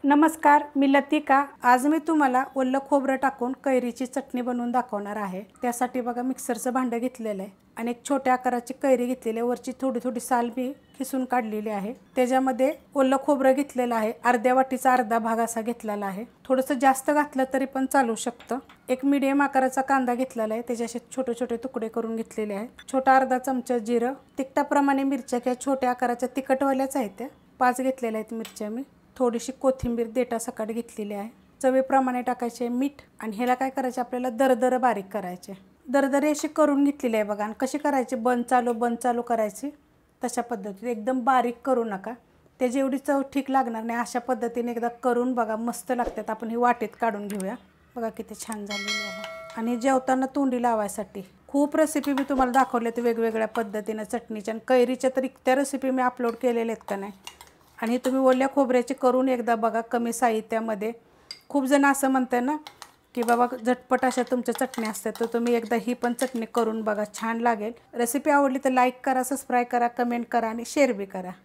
नमस्कार, मी लतिका। आज मी तुम्हाला ओलं खोबरं टाकून कैरीची चटणी बनवून दाखवणार आहे। त्यासाठी बघा मिक्सरचं भांडं घेतलेलं आहे आणि एक छोट्या आकाराची कैरी घेतलेली आहे। वरची थोडी थोडी साल मी खिसून काढलेली आहे। त्याच्यामध्ये ओलं खोबरं घेतलेलं आहे। अर्ध्या वाटीचा अर्धा भाग असा घेतलेला आहे। थोडंसं जास्त घातलं तरी पण चालू शकतं। एक मीडियम आकाराचा कांदा घेतलेला आहे, त्याचे असे छोटे छोटे तुकडे करून घेतलेले आहेत। छोटा अर्धा चमचा जिरं, तिखटाप्रमाणे मिरच्या किंवा छोट्या आकाराच्या तिखटवाल्याच आहेत त्या 5 घेतलेल्या आहेत मिरच्या मी। थोडीशी कोथिंबीर देठासकट घेतलेली आहे। चवीप्रमाणे टाकायचे मीठ आणि ह्याला काय करायचे आपल्याला दरदर बारीक करायचे। दरदरी अशी करून घेतलेली आहे बघा। आणि कशी करायची बंद चालू करायची तशा पद्धतीने, एकदम बारीक करू नका, त्याची एवढी चव ठीक लागणार नाही। अशा पद्धतीने एकदा करून बघा, मस्त लागतात। आपण ही वाटीत काढून घेऊया। बघा किती छान झालेली आहे। आणि जेवताना तोंडी लावायसाठी खूप रेसिपी मी तुम्हाला दाखवल्यात वेगवेगळ्या पद्धतीने चटणीच्या आणि कैरीच्या, तर इतक्या रेसिपी मी अपलोड केलेल्या आहेत का नाही। आणि तुम्ही ओल्या खोबऱ्याची करून एकदा बघा, कमी साहित्यामध्ये। खूप जण असं म्हणतात ना की बाबा झटपट अशा तुमच्या चटणी असतात, तर तुम्ही एकदा ही पण चटणी करून बघा, छान लागेल। रेसिपी आवडली तर लाईक करा, सबस्क्राईब करा, कमेंट करा आणि शेअर बी करा।